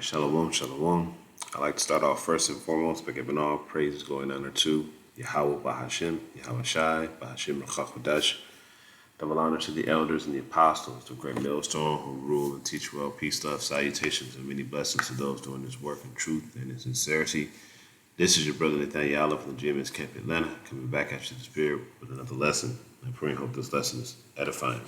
Shalom, shalom. I like to start off first and foremost by giving all praises going honor to Yahweh Bahashim, Yahweh Shai, Bahashim Rachakodash. Double honor to the elders and the apostles, the great millstone who rule and teach well. Peace, love, salutations, and many blessings to those doing this work in truth and in sincerity. This is your brother Nathaniel from the GMS Camp Atlanta, coming back at you the spirit with another lesson. I pray and hope this lesson is edifying.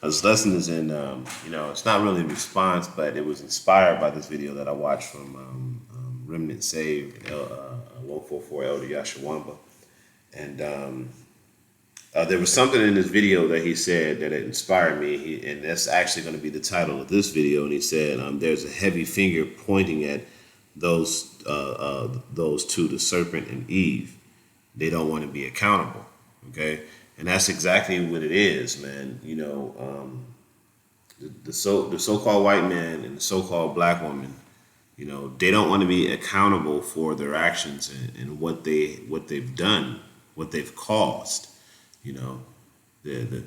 This lesson is in, it's not really a response, but it was inspired by this video that I watched from Remnant Saved, 144 Elder Yashawamba. And there was something in this video that he said that it inspired me, and that's actually going to be the title of this video. And he said, there's a heavy finger pointing at those two, the serpent and Eve. They don't want to be accountable, okay? And that's exactly what it is, man. The so-called white man and the so-called black woman, they don't want to be accountable for their actions and what they've done, what they've caused. The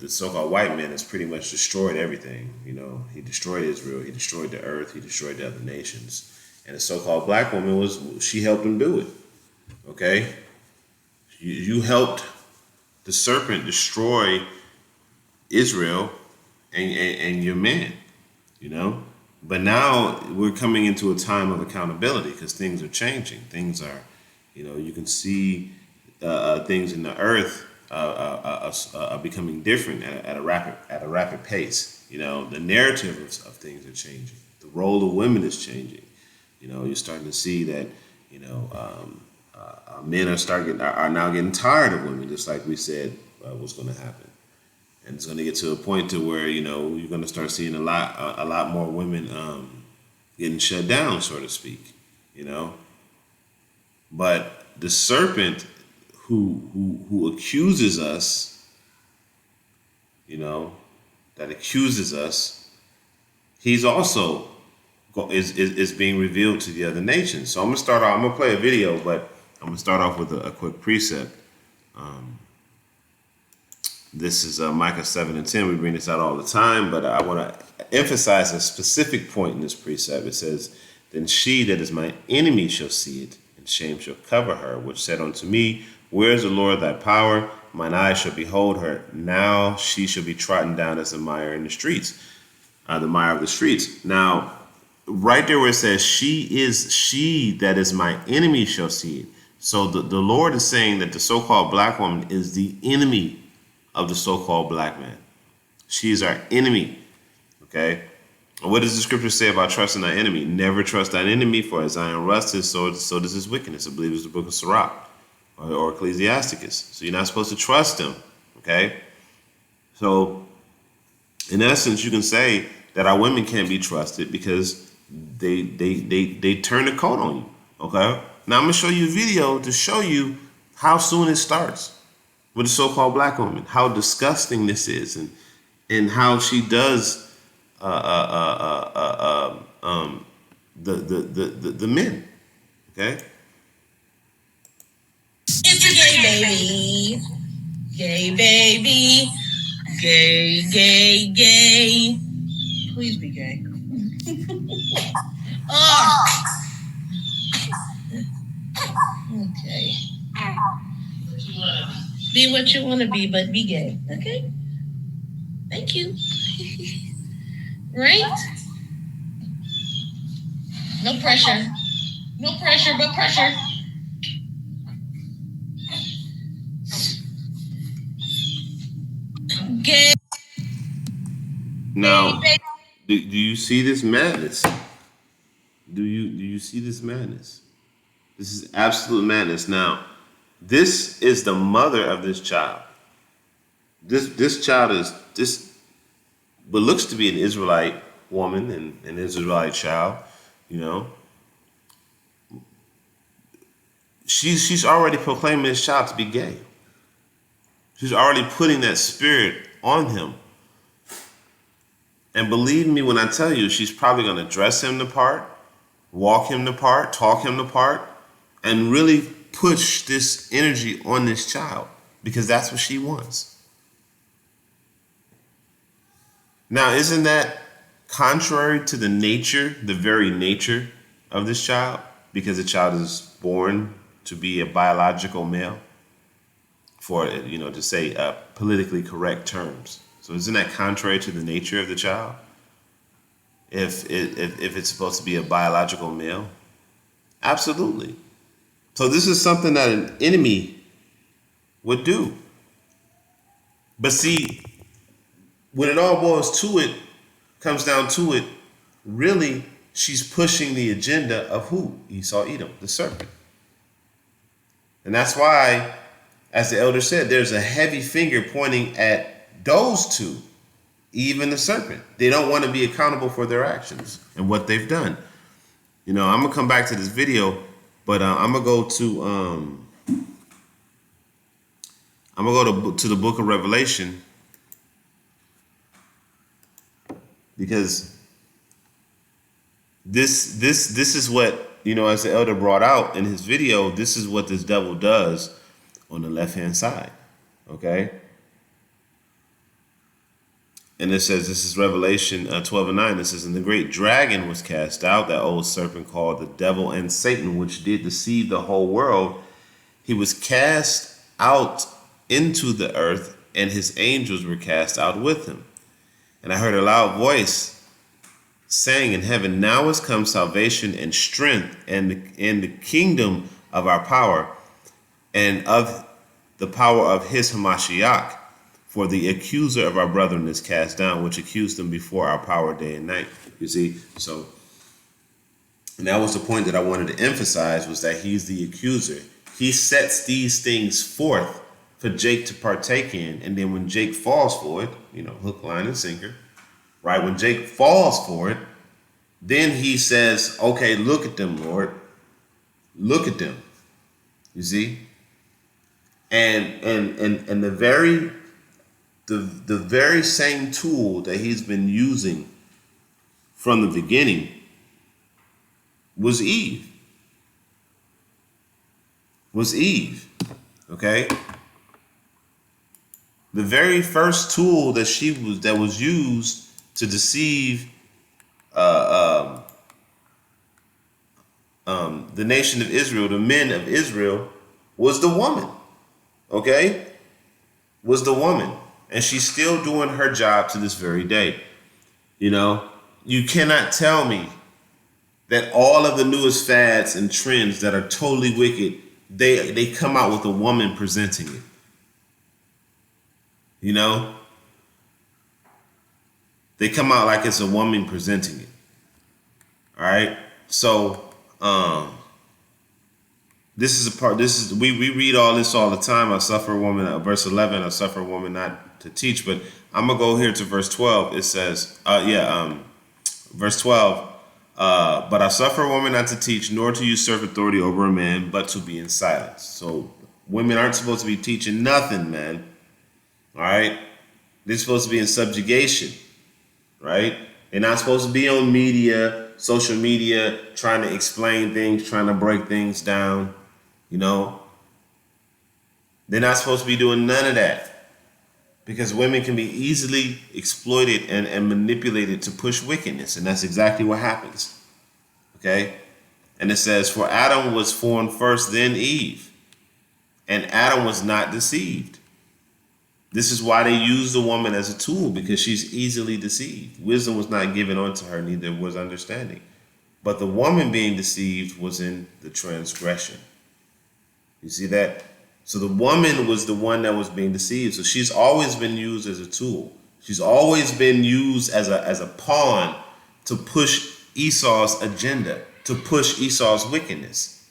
so-called white man has pretty much destroyed everything. He destroyed Israel, he destroyed the earth, he destroyed the other nations. And the so-called black woman she helped him do it. Okay? You helped the serpent destroy Israel and your man, But now we're coming into a time of accountability because things are changing. Things are, you can see things in the earth are becoming different at a rapid pace. The narrative of things are changing. The role of women is changing. You're starting to see that, men are now getting tired of women, just like we said was going to happen, and it's going to get to a point to where you're going to start seeing a lot more women getting shut down, so to speak. But the serpent who accuses us, that accuses us, he's also is being revealed to the other nations. So I'm gonna play a video, but I'm gonna start off with a quick precept. This is Micah 7:10. We bring this out all the time, but I want to emphasize a specific point in this precept. It says, "Then she that is my enemy shall see it, and shame shall cover her, which said unto me, Where is the Lord thy power? Mine eyes shall behold her. Now she shall be trodden down as the mire in the streets." The mire of the streets. Now, right there where it says, she that is my enemy shall see it. So the Lord is saying that the so-called black woman is the enemy of the so-called black man. She is our enemy, okay? And what does the scripture say about trusting our enemy? Never trust thine enemy, for as iron rusteth, so does his wickedness. I believe it's the book of Sirach or Ecclesiasticus. So you're not supposed to trust him, okay? So in essence, you can say that our women can't be trusted because they turn the coat on you, okay? Now I'm gonna show you a video to show you how soon it starts with the so-called black woman, how disgusting this is, and how she does the men, okay? It's a gay baby, gay baby, gay. Please be gay. Oh, okay. Be what you want to be, but be gay. Okay. Thank you. Right? No pressure. No pressure, but pressure. Gay. Now, do you see this madness? Do you see this madness? This is absolute madness. Now, this is the mother of this child. This child is what looks to be an Israelite woman and an Israelite child. She's already proclaiming this child to be gay. She's already putting that spirit on him. And believe me when I tell you, she's probably going to dress him the part, walk him the part, talk him the part, and really push this energy on this child because that's what she wants. Now, isn't that contrary to the nature, the very nature of this child, because the child is born to be a biological male, for to say politically correct terms. So isn't that contrary to the nature of the child? If it's supposed to be a biological male, absolutely. So this is something that an enemy would do. But see, when it all boils to it, comes down to it, really, she's pushing the agenda of who? Esau, Edom, the serpent. And that's why, as the elder said, there's a heavy finger pointing at those two, even the serpent. They don't want to be accountable for their actions and what they've done. I'm gonna come back to this video, but I'm gonna go to to the book of Revelation, because this is what, as the elder brought out in his video, this is what this devil does on the left hand side. Okay. And it says, this is Revelation 12:9. It says, and the great dragon was cast out, that old serpent called the devil and Satan, which did deceive the whole world. He was cast out into the earth, and his angels were cast out with him. And I heard a loud voice saying in heaven, now has come salvation and strength and the kingdom of our power and of the power of his Hamashiach. For the accuser of our brethren is cast down, which accused them before our power day and night. You see, so, and that was the point that I wanted to emphasize, was that he's the accuser. He sets these things forth for Jake to partake in. And then when Jake falls for it, hook, line, and sinker, right? When Jake falls for it, then he says, okay, look at them, Lord. Look at them. You see? And the very same tool that he's been using from the beginning was Eve. Okay? The very first tool that was used to deceive the nation of Israel, the men of Israel, was the woman. Okay? Was the woman. And she's still doing her job to this very day. You cannot tell me that all of the newest fads and trends that are totally wicked, they come out with a woman presenting it. They come out like it's a woman presenting it. All right. So, we read all this all the time. I suffer a woman, verse 11, I suffer a woman not to teach, but I'm going to go here to verse 12. It says, verse 12, but I suffer a woman not to teach, nor to usurp authority over a man, but to be in silence. So women aren't supposed to be teaching nothing, man. All right. They're supposed to be in subjugation, right? They're not supposed to be on media, social media, trying to explain things, trying to break things down. They're not supposed to be doing none of that, because women can be easily exploited and manipulated to push wickedness. And that's exactly what happens. Okay. And it says, for Adam was formed first, then Eve, and Adam was not deceived. This is why they use the woman as a tool, because she's easily deceived. Wisdom was not given unto her, neither was understanding. But the woman being deceived was in the transgression. You see that? So the woman was the one that was being deceived. So she's always been used as a tool. She's always been used as a pawn to push Esau's agenda, to push Esau's wickedness.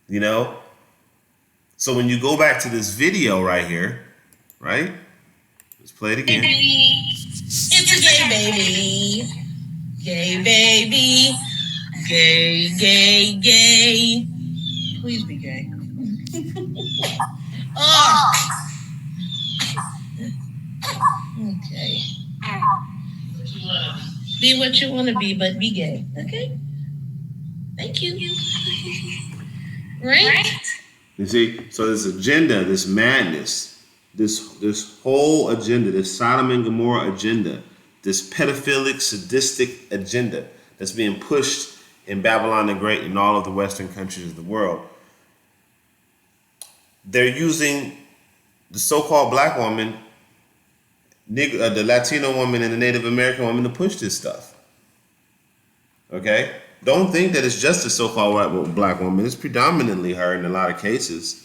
So when you go back to this video right here, right? Let's play it again. It's a gay baby. Gay baby. Gay, gay, gay. Please be gay. Oh. Okay. Be what you want to be, but be gay. Okay? Thank you. Right? You see? So this agenda, this madness, this whole agenda, this Sodom and Gomorrah agenda, this pedophilic, sadistic agenda that's being pushed in Babylon the Great and all of the Western countries of the world. They're using the so-called black woman, the Latino woman, and the Native American woman to push this stuff. Okay? Don't think that it's just the so-called black woman. It's predominantly her in a lot of cases.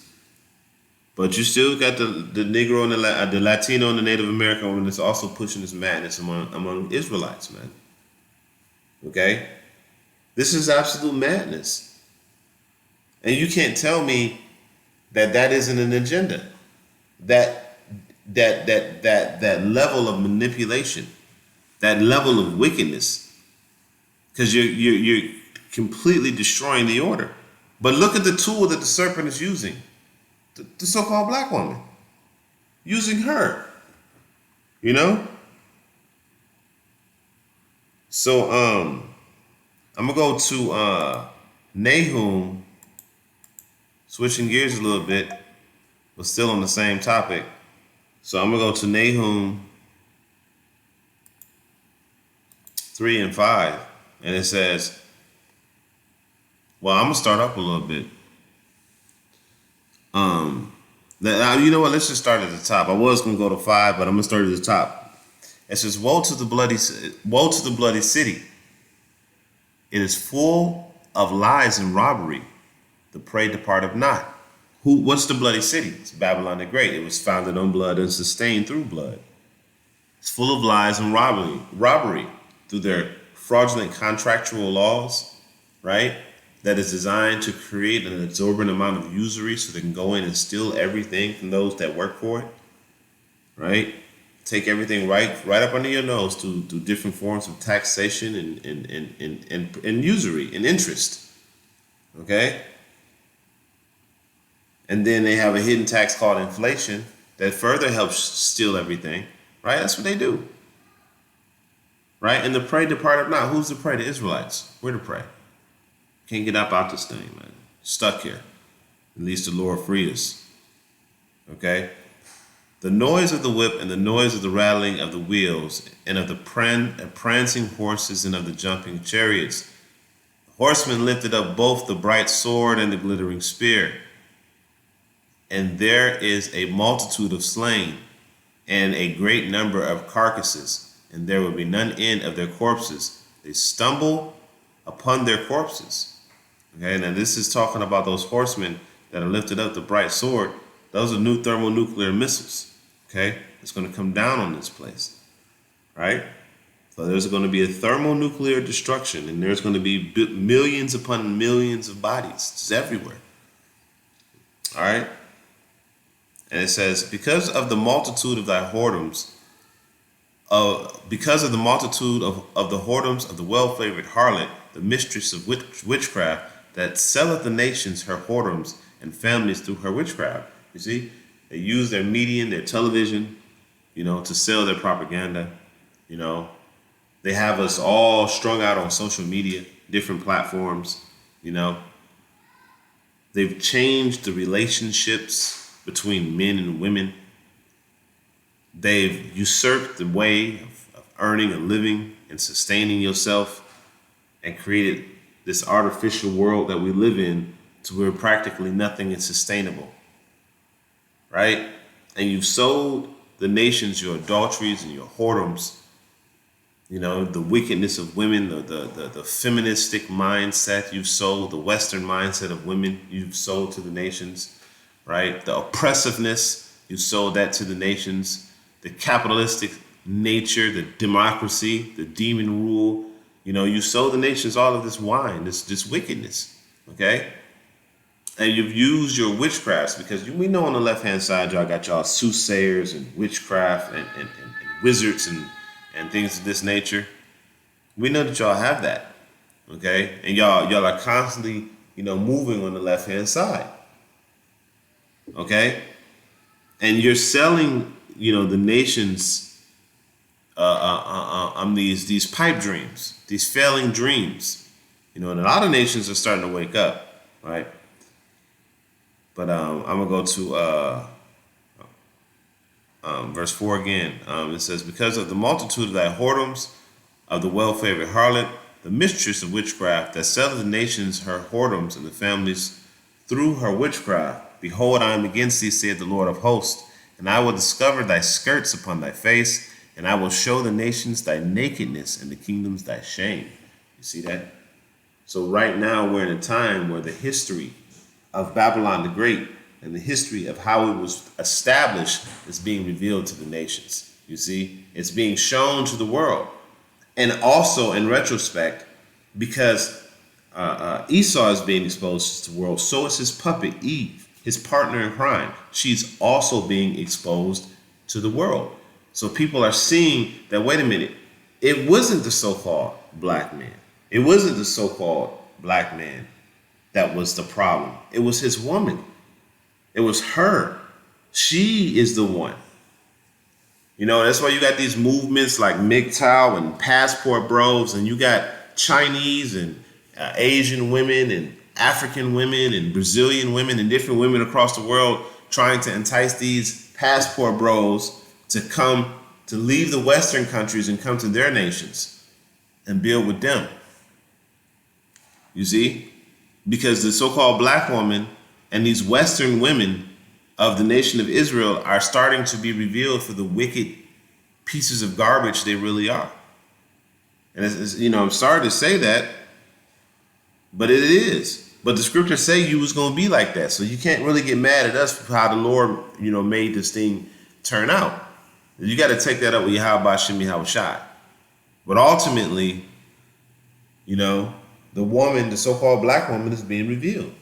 But you still got the Negro and the Latino and the Native American woman that's also pushing this madness among Israelites, man. Okay? This is absolute madness. And you can't tell me that isn't an agenda. That level of manipulation, that level of wickedness, because you're completely destroying the order. But look at the tool that the serpent is using, the so-called black woman, using her. You know. So I'm gonna go to Nahum, switching gears a little bit, but still on the same topic. So I'm gonna go to Nahum 3 and 5, and it says, well, I'm gonna start up a little bit. You know what? Let's just start at the top. I was gonna go to 5, but I'm gonna start at the top. It says, woe to the bloody city! It is full of lies and robbery. The prey departeth not. What's the bloody city? It's Babylon the Great. It was founded on blood and sustained through blood. It's full of lies and robbery through their fraudulent contractual laws, right? That is designed to create an exorbitant amount of usury so they can go in and steal everything from those that work for it, right? Take everything right up under your nose to different forms of taxation and usury and interest, okay? And then they have a hidden tax called inflation that further helps steal everything, right? That's what they do, right? And the prey departed not. Who's the prey? The Israelites. We're the prey. Can't get up out this thing, man. Stuck here. At least the Lord freed us, okay? The noise of the whip and the noise of the rattling of the wheels and of the prancing horses and of the jumping chariots. The horsemen lifted up both the bright sword and the glittering spear. And there is a multitude of slain and a great number of carcasses, and there will be none end of their corpses. They stumble upon their corpses. Okay, now this is talking about those horsemen that are lifted up the bright sword. Those are new thermonuclear missiles. Okay, it's going to come down on this place, right? So there's going to be a thermonuclear destruction, and there's going to be millions upon millions of bodies. It's everywhere. All right. And it says, because of the multitude of thy whoredoms, because of the multitude of the whoredoms of the well-favored harlot, the mistress of witchcraft, that selleth the nations her whoredoms and families through her witchcraft. You see, they use their media, their television, to sell their propaganda. They have us all strung out on social media, different platforms. They've changed the relationships between men and women. They've usurped the way of earning a living and sustaining yourself and created this artificial world that we live in to where practically nothing is sustainable, right? And you've sold the nations your adulteries and your whoredoms, the wickedness of women, the feministic mindset you've sold, the Western mindset of women you've sold to the nations, right? The oppressiveness, you sold that to the nations. The capitalistic nature, the democracy, the demon rule, you sold the nations all of this wine, this wickedness, okay? And you've used your witchcrafts, because we know on the left-hand side, y'all got y'all soothsayers and witchcraft and wizards and things of this nature. We know that y'all have that, okay? And y'all are constantly, moving on the left-hand side. Okay, and you're selling, the nations these pipe dreams, these failing dreams, and a lot of nations are starting to wake up, right? But I'm gonna go to verse 4 again. It says, because of the multitude of thy whoredoms, of the well-favored harlot, the mistress of witchcraft, that selleth the nations her whoredoms and the families through her witchcraft. Behold, I am against thee, saith the Lord of hosts, and I will discover thy skirts upon thy face, and I will show the nations thy nakedness and the kingdoms thy shame. You see that? So right now we're in a time where the history of Babylon the Great and the history of how it was established is being revealed to the nations. You see, it's being shown to the world. And also in retrospect, because Esau is being exposed to the world, so is his puppet Eve, his partner in crime. She's also being exposed to the world. So people are seeing that, wait a minute, it wasn't the so-called black man. It wasn't the so-called black man that was the problem. It was his woman. It was her. She is the one. You know, that's why you got these movements like MGTOW and Passport Bros, and you got Chinese and Asian women and African women and Brazilian women and different women across the world trying to entice these Passport Bros to come, to leave the Western countries and come to their nations and build with them. You see? Because the so-called black woman and these Western women of the nation of Israel are starting to be revealed for the wicked pieces of garbage they really are. And I'm sorry to say that, but it is. But the scriptures say you was going to be like that. So you can't really get mad at us for how the Lord, made this thing turn out. You got to take that up with Yahweh Shem Yahushai. But ultimately, the woman, the so-called black woman, is being revealed.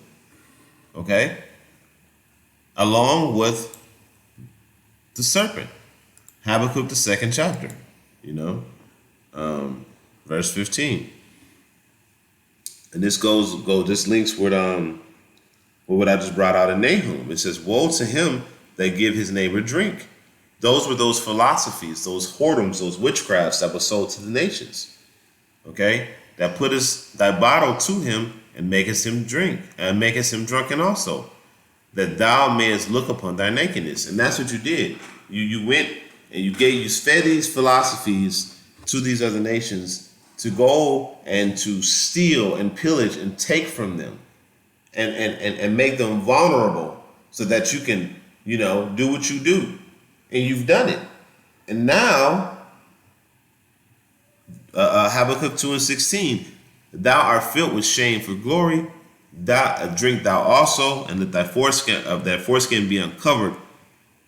Okay? Along with the serpent. Habakkuk, the 2nd chapter, verse 15. And this this links with what I just brought out in Nahum. It says, woe to him that give his neighbor drink. Those were those philosophies, those whoredoms, those witchcrafts that were sold to the nations. Okay? That put thy bottle to him and maketh him drink, and maketh him drunken also, that thou mayest look upon thy nakedness. And that's what you did. You went and you fed these philosophies to these other nations to go and to steal and pillage and take from them and make them vulnerable so that you can, do what you do. And you've done it. And now, Habakkuk 2:16, thou art filled with shame for glory, drink thou also, and let thy foreskin be uncovered.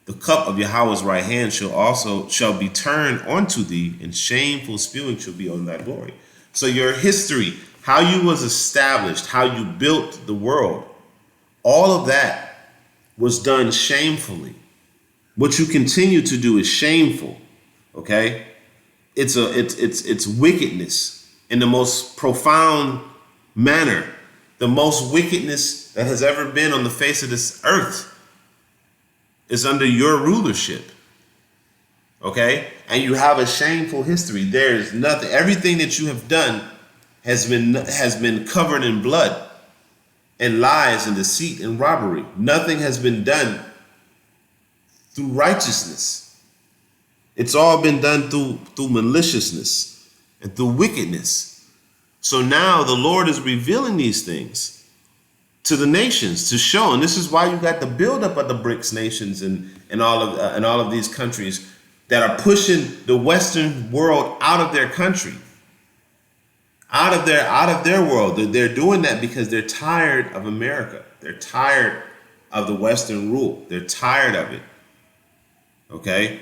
The cup of Yahweh's right hand shall be turned unto thee, and shameful spewing shall be on thy glory. So your history, how you was established, how you built the world, all of that was done shamefully. What you continue to do is shameful. Okay? It's wickedness in the most profound manner. The most wickedness that has ever been on the face of this earth is under your rulership. Okay? And you have a shameful history. There is nothing. Everything that you have done has been covered in blood and lies and deceit and robbery. Nothing has been done through righteousness. It's all been done through maliciousness and through wickedness. So now the Lord is revealing these things to the nations to show, and this is why you got the buildup of the BRICS nations and all of these countries that are pushing the Western world out of their country, out of their world. They're doing that because they're tired of America. They're tired of the Western rule. They're tired of it. Okay,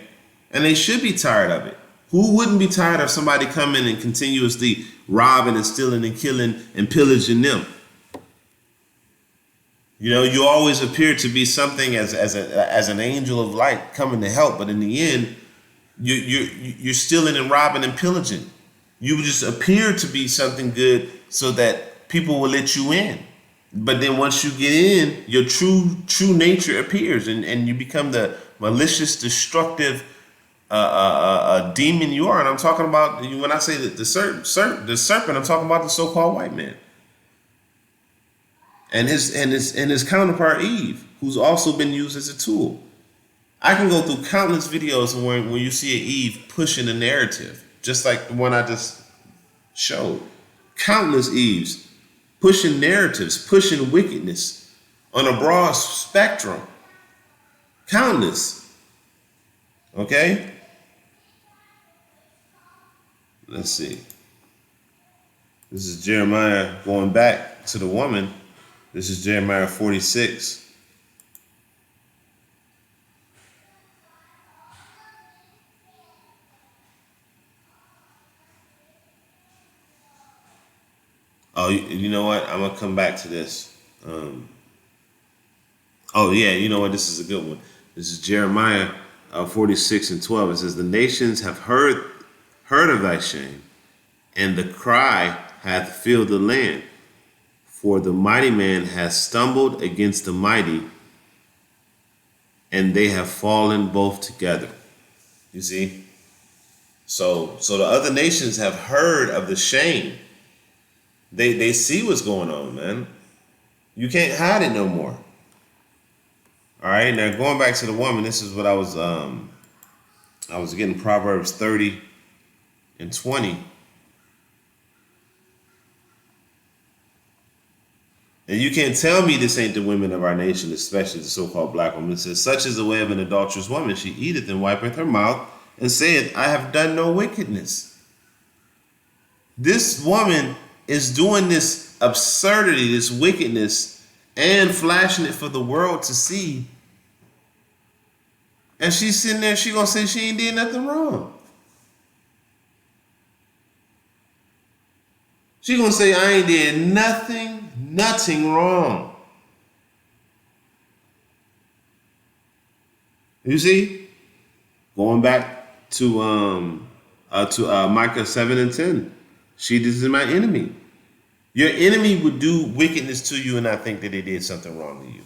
and they should be tired of it. Who wouldn't be tired of somebody coming and continuously robbing and stealing and killing and pillaging them? You always appear to be something as an angel of light coming to help, but in the end, you're stealing and robbing and pillaging. You just appear to be something good so that people will let you in. But then once you get in, your true nature appears, and you become the malicious, destructive demon you are. And I'm talking about, when I say the serpent, I'm talking about the so-called white man and his counterpart Eve, who's also been used as a tool. I can go through countless videos where you see an Eve pushing the narrative, just like the one I just showed. Countless Eves pushing narratives, pushing wickedness on a broad spectrum. Countless. Okay? Let's see. This is Jeremiah going back to the woman. This is Jeremiah 46. Oh, you know what? I'm going to come back to this. Oh, yeah, you know what? This is a good one. This is Jeremiah 46 and 12. It says, the nations have heard of thy shame, and the cry hath filled the land. For the mighty man hath stumbled against the mighty, and they have fallen both together. You see? So the other nations have heard of the shame. They see what's going on, man. You can't hide it no more. All right, now going back to the woman, this is what I was getting Proverbs 30 and 20. And you can't tell me this ain't the women of our nation, especially the so-called black woman. It says, such is the way of an adulterous woman. She eateth and wipeth her mouth and saith, I have done no wickedness. This woman is doing this absurdity, this wickedness, and flashing it for the world to see. And she's sitting there, she gonna say she ain't did nothing wrong. She gonna say I ain't did nothing wrong. You see? Going back to Micah 7 and 10. She is my enemy. Your enemy would do wickedness to you and not think that they did something wrong to you.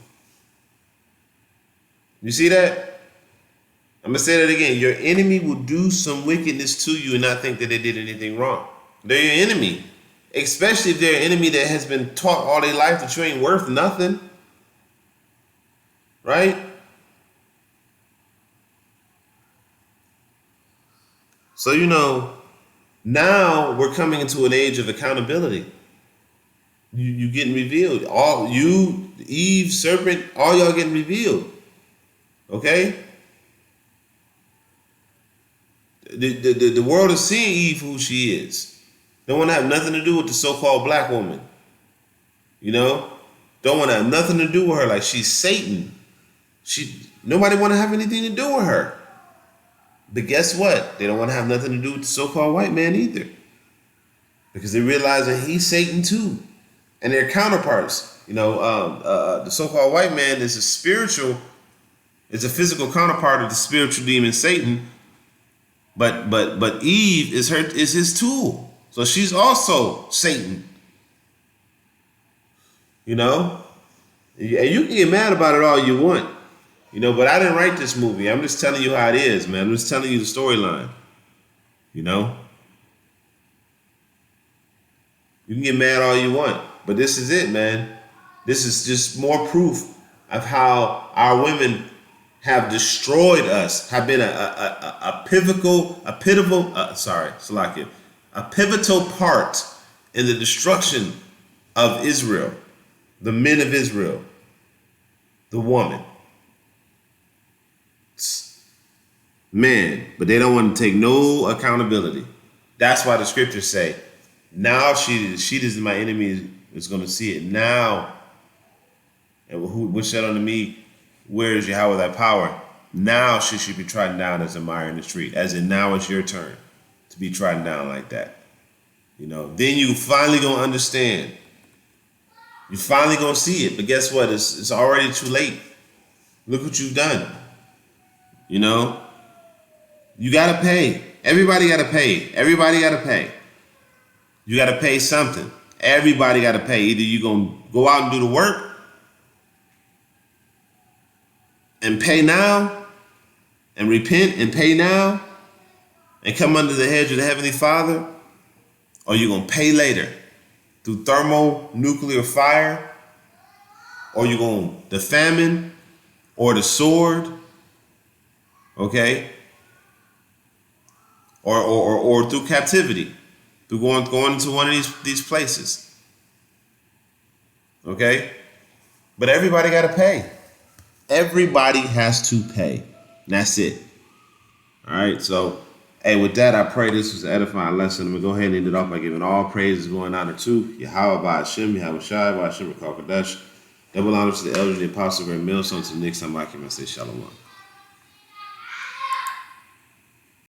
You see that? I'm going to say that again. Your enemy will do some wickedness to you and not think that they did anything wrong. They're your enemy. Especially if they're an enemy that has been taught all their life that you ain't worth nothing. Right? So, now we're coming into an age of accountability. You getting revealed. All you, Eve, serpent, all y'all getting revealed. Okay? The world is seeing Eve who she is. Don't want to have nothing to do with the so-called black woman. Don't want to have nothing to do with her like she's Satan. Nobody want to have anything to do with her. But guess what? They don't want to have nothing to do with the so-called white man either. Because they realize that he's Satan too. And they're counterparts. The so-called white man is a physical counterpart of the spiritual demon Satan. But Eve is his tool. So she's also Satan. And you can get mad about it all you want. But I didn't write this movie. I'm just telling you how it is, man. I'm just telling you the storyline. You can get mad all you want. But this is it, man. This is just more proof of how our women have destroyed us, have been a pivotal part in the destruction of Israel, the men of Israel, the woman. Man, but they don't want to take no accountability. That's why the scriptures say, now she is my enemy is going to see it now. And who said unto me, where is Yahweh thy power? Now she should be trodden down as a mire in the street. As in now it's your turn to be trodden down like that. Then you finally going to understand. You finally going to see it. But guess what? It's already too late. Look what you've done. You got to pay. Everybody got to pay. Everybody got to pay. You got to pay something. Everybody got to pay. Either you're going to go out and do the work and pay now and repent and pay now and come under the hedge of the Heavenly Father, or you're going to pay later through thermonuclear fire, or you're going the famine or the sword, Okay? Or through captivity, through going into one of these places. Okay? But everybody got to pay. Everybody has to pay. And that's it. All right? So, hey, with that, I pray this was an edifying lesson. I'm going to go ahead and end it off by giving all praises, going honor to Yahweh by Hashem, Yahweh Shai by Hashem, Rakal Kadesh. Double honors to the elders, the apostle, Great Millstone, to the next time I say shalom.